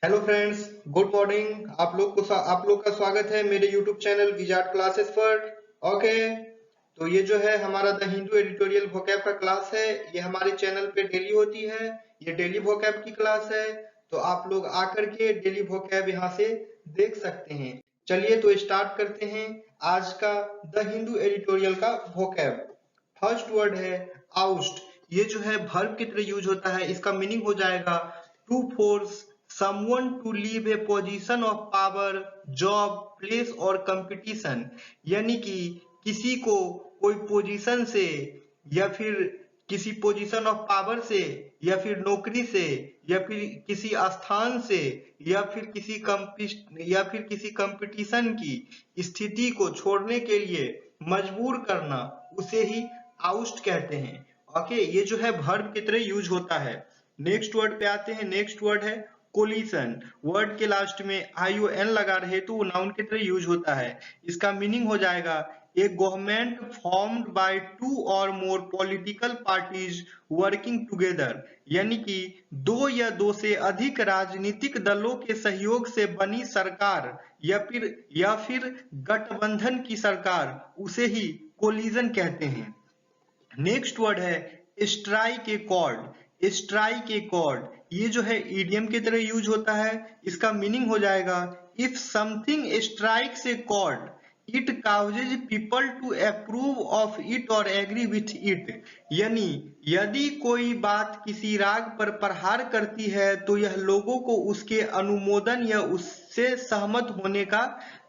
Hello friends, good morning. आप लोग का स्वागत है मेरे यूट्यूब चैनल विजार्ड क्लासेस पर। ओके, तो ये जो है हमारा द हिंदू एडिटोरियल वोकैब का क्लास है। ये हमारे चैनल पे डेली होती है। ये डेली वोकैब की क्लास है, तो आप लोग आकर के डेली वोकैब यहाँ से देख सकते हैं। चलिए तो स्टार्ट करते हैं आज का द हिंदू एडिटोरियल का वोकैब। फर्स्ट वर्ड है आउस्ट। ये जो है वर्ब की तरह यूज होता है। इसका मीनिंग हो जाएगा to force someone to leave a position of power, job, place और competition। यानी कि किसी को कोई पोजीशन से या फिर किसी पोजीशन ऑफ पावर से या फिर नौकरी से या फिर किसी स्थान से या फिर किसी कंपटीशन की स्थिति को छोड़ने के लिए मजबूर करना, उसे ही आउस्ट कहते हैं। ओके, ये जो है वर्ब की तरह यूज होता है। नेक्स्ट वर्ड पे आते हैं। नेक्स्ट वर्ड है कोलिशन। वर्ड के लास्ट में ION लगा रहे तो वो नाउन की तरह यूज होता है। इसका मीनिंग हो जाएगा ए गवर्नमेंट फॉर्म्ड बाय टू और मोर पॉलिटिकल पार्टीज वर्किंग टुगेदर। यानी कि दो या दो से अधिक राजनीतिक दलों के सहयोग से बनी सरकार या फिर गठबंधन की सरकार, उसे ही कोलिजन कहते हैं। नेक्स्ट वर्ड है strike a chord. Strike a chord ये जो है ईडियम की तरह यूज होता है। इसका मीनिंग हो जाएगा if something strikes a chord it causes people to approve of it और एग्री विथ इट। यानी यदि कोई बात किसी राग पर प्रहार करती है तो यह लोगों को उसके अनुमोदन या उससे सहमत होने का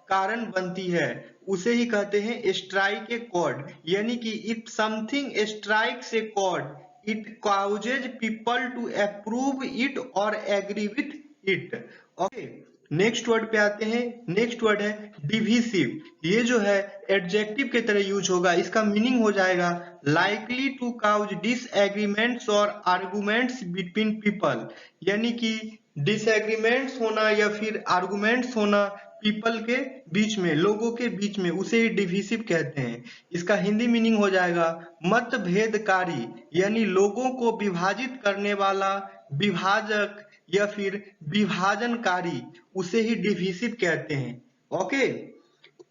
कारण बनती है, उसे ही कहते हैं स्ट्राइक ए कॉर्ड। यानी कि if something strikes a chord it causes people to approve it और agree with it. Okay, next word पे आते हैं। नेक्स्ट वर्ड है डिविसिव। ये जो है एडजेक्टिव के तरह यूज होगा। इसका मीनिंग हो जाएगा लाइकली टू काउज डिसएग्रीमेंट्स और आर्गुमेंट्स बिटवीन पीपल। यानी कि डिसएग्रीमेंट्स होना या फिर आर्गुमेंट्स होना पीपल के बीच में, लोगों के बीच में, उसे ही डिविसिव कहते हैं। इसका हिंदी मीनिंग हो जाएगा मतभेदकारी। यानी लोगों को विभाजित करने वाला, विभाजक या फिर विभाजनकारी, उसे ही डिविसिव कहते हैं। ओके,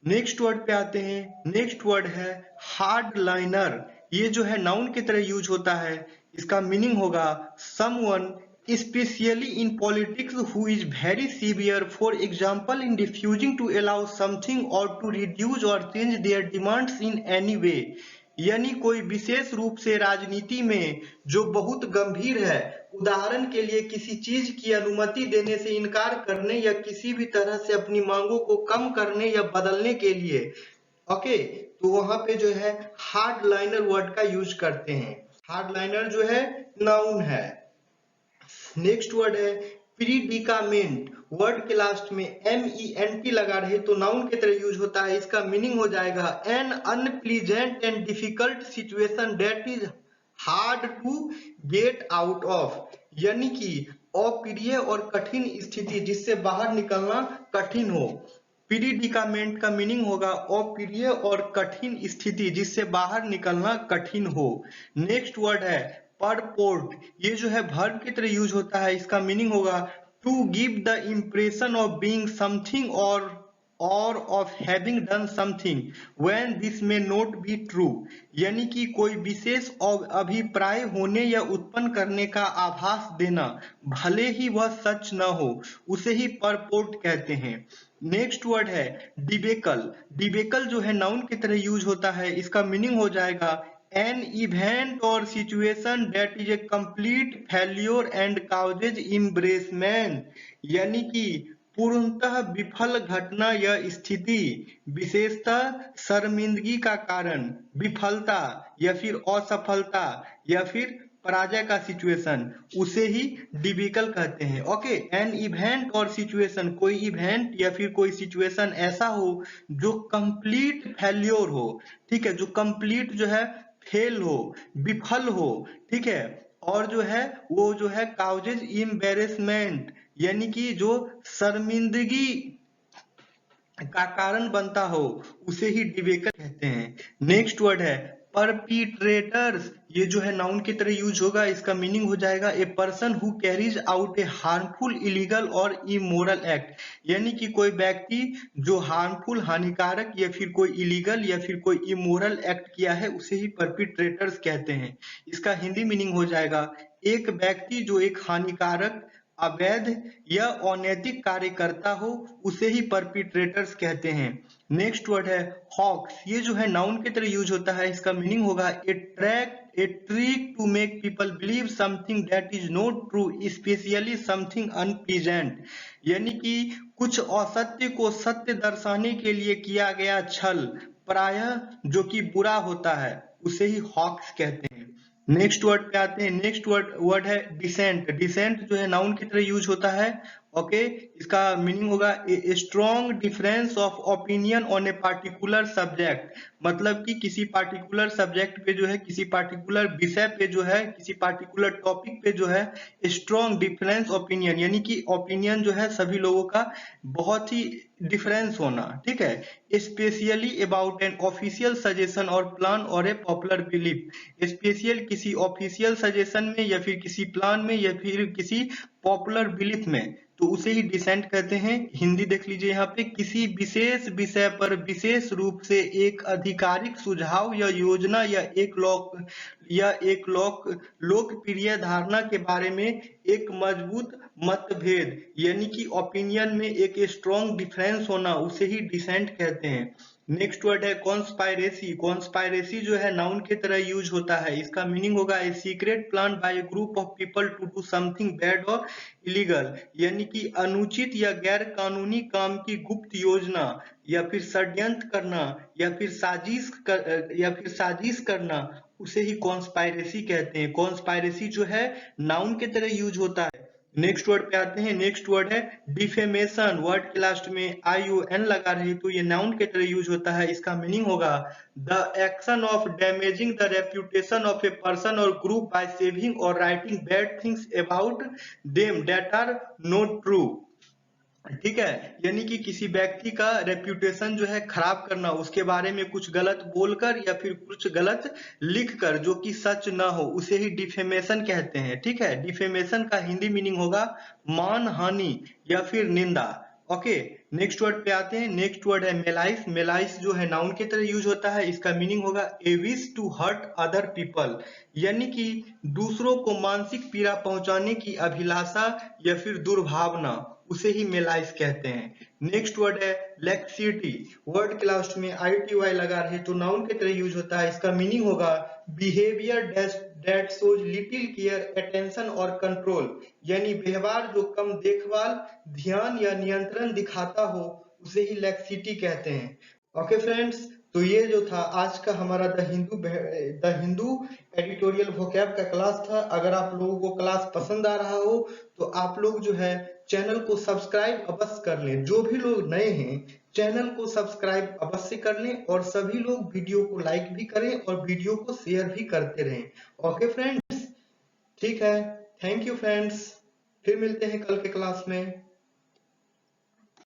नेक्स्ट वर्ड पे आते हैं। नेक्स्ट वर्ड है हार्ड लाइनर। ये जो है नाउन की तरह यूज होता है। इसका मीनिंग होगा someone especially in politics who is very severe, for example in refusing to allow something or to reduce or change their demands in any way। यानी कोई विशेष रूप से राजनीति में जो बहुत गंभीर है, उदाहरण के लिए किसी चीज की अनुमति देने से इनकार करने या किसी भी तरह से अपनी मांगों को कम करने या बदलने के लिए। ओके, तो वहां पे जो है हार्ड लाइनर वर्ड का यूज करते हैं। हार्ड लाइनर जो है नाउन है। नेक्स्ट वर्ड है प्रीडिकामेंट। वर्ड के लास्ट में MENT लगा रहे तो नाउन की तरह यूज होता है। इसका मीनिंग हो जाएगा an unpleasant and difficult situation that is hard to get out of. यानी कि अप्रिय और कठिन स्थिति जिससे बाहर निकलना कठिन हो। प्रीडिकामेंट का मीनिंग होगा अप्रिय और कठिन स्थिति जिससे बाहर निकलना कठिन हो। नेक्स्ट वर्ड है परपोर्ट। ये जो है वर्ब की तरह यूज होता है। इसका मीनिंग होगा to give the impression of being something or of having done something when this may not be true. यानी कि कोई विशेष अभिप्राय होने या उत्पन्न करने का आभास देना, भले ही वह सच न हो, उसे ही परपोर्ट कहते हैं। नेक्स्ट वर्ड है डिबेकल। डिबेकल जो है नाउन की तरह यूज होता है। इसका मीनिंग हो जाएगा an event or situation that is a complete failure and causes embarrassment। यानी कि पूर्णतः विफल घटना या स्थिति, विशेषतः शर्मिंदगी का कारण, विफलता या फिर असफलता या फिर पराजय का सिचुएशन, उसे ही डिबिकल कहते हैं। ओके, एन इवेंट और सिचुएशन, कोई इवेंट या फिर कोई सिचुएशन ऐसा हो जो कंप्लीट फेल्योर हो। ठीक है, जो कंप्लीट जो है फेल हो, विफल हो। ठीक है, और जो है वो जो है काउजेज एम्बैरेसमेंट, यानी कि जो शर्मिंदगी का कारण बनता हो, उसे ही डिबेकल कहते हैं। नेक्स्ट वर्ड है परपीट्रेटर्स ये जो है नाउन की तरह यूज होगा, इसका मीनिंग हो जाएगा a person who carries out A harmful, illegal और इमोरल एक्ट। यानी कि कोई व्यक्ति जो हार्मफुल, हानिकारक या फिर कोई इलीगल या फिर कोई इमोरल एक्ट किया है उसे ही परपीट्रेटर्स कहते हैं। इसका हिंदी मीनिंग हो जाएगा एक व्यक्ति जो एक हानिकारक, अवैध या अनैतिक कार्य करता हो उसे ही परपीट्रेटर्स कहते हैं। नेक्स्ट वर्ड है हॉक्स। ये जो है नाउन की तरह यूज होता है, इसका मीनिंग होगा a trick to make people believe something that is not true, specially something unpleasant. यानी कि कुछ असत्य को सत्य दर्शाने के लिए किया गया छल, प्रायः जो कि बुरा होता है, उसे ही हॉक्स कहते हैं। नेक्स्ट वर्ड पे आते हैं। नेक्स्ट वर्ड है डिसेंट। डिसेंट जो है नाउन की तरह यूज होता है। ओके, इसका मीनिंग होगा a strong difference of opinion on a particular subject. मतलब कि किसी पार्टिकुलर सब्जेक्ट पे जो है, किसी पार्टिकुलर विषय पे जो है, किसी पार्टिकुलर टॉपिक पे जो है स्ट्रॉन्ग डिफरेंस ओपिनियन, यानी कि ओपिनियन जो है सभी लोगों का बहुत ही डिफरेंस होना, ठीक है। Specially about an official suggestion और प्लान और ए पॉपुलर बिलीफ। स्पेशल किसी ऑफिशियल सजेशन में या फिर किसी प्लान में या फिर किसी पॉपुलर बिलीफ में, तो उसे ही डिसेंट कहते हैं। हिंदी देख लीजिए यहाँ पे, किसी विशेष विषय पर विशेष रूप से एक आधिकारिक सुझाव या योजना या एक लोकप्रिय धारणा के बारे में एक मजबूत मतभेद, यानी कि ओपिनियन में एक स्ट्रॉन्ग डिफरेंस होना, उसे ही डिसेंट कहते हैं। नेक्स्ट वर्ड है कॉन्स्पायरेसी। कॉन्स्पायरेसी जो है नाउन की तरह यूज होता है, इसका मीनिंग होगा a secret plan by a group of people to do something bad और इलीगल। यानी कि अनुचित या गैर कानूनी काम की गुप्त योजना या फिर षड्यंत्र करना या फिर साजिश करना, उसे ही कॉन्स्पायरेसी कहते हैं। कॉन्स्पायरेसी जो है नाउन की तरह यूज होता है। नेक्स्ट वर्ड पे आते हैं। नेक्स्ट वर्ड है डिफेमेशन। वर्ड के लास्ट में ION लगा रही तो ये नाउन के तरह यूज होता है। इसका मीनिंग होगा the action of damaging the reputation of a person और ग्रुप बाय सेविंग और writing bad things about them that are not true. ठीक है, यानी कि किसी व्यक्ति का रेप्यूटेशन जो है खराब करना, उसके बारे में कुछ गलत बोलकर या फिर कुछ गलत लिखकर जो कि सच ना हो, उसे ही डिफेमेशन कहते हैं। ठीक है, डिफेमेशन का हिंदी मीनिंग होगा मानहानि या फिर निंदा। ओके, नेक्स्ट वर्ड पे आते हैं। नेक्स्ट वर्ड है मेलाइस। मेलाइस जो है नाउन की तरह यूज होता है, इसका मीनिंग होगा a wish to hurt other people, यानी कि दूसरों को मानसिक पीड़ा पहुंचाने की अभिलाषा या फिर दुर्भावना, उसे ही मेलाइस कहते हैं। नेक्स्ट वर्ड है लैक्सिटी। वर्ड के लास्ट में ITY लगा रहे तो नाउन की तरह यूज होता है, इसका मीनिंग होगा behaviour that shows little care, attention और कंट्रोल, यानी व्यवहार जो कम देखभाल, ध्यान या नियंत्रण दिखाता हो, उसे ही लैक्सिटी कहते हैं। ओके फ्रेंड्स, तो ये जो था आज का हमारा द हिंदू एडिटोरियल वोकैब का क्लास था। अगर आप लोगों को क्लास पसंद आ रहा हो तो आप लोग जो है चैनल को सब्सक्राइब अवश्य कर लें। जो भी लोग नए हैं चैनल को सब्सक्राइब अवश्य कर लें और सभी लोग वीडियो को लाइक भी करें और वीडियो को शेयर भी करते रहें। ओके फ्रेंड्स, ठीक है, थैंक यू फ्रेंड्स, फिर मिलते हैं कल के क्लास में।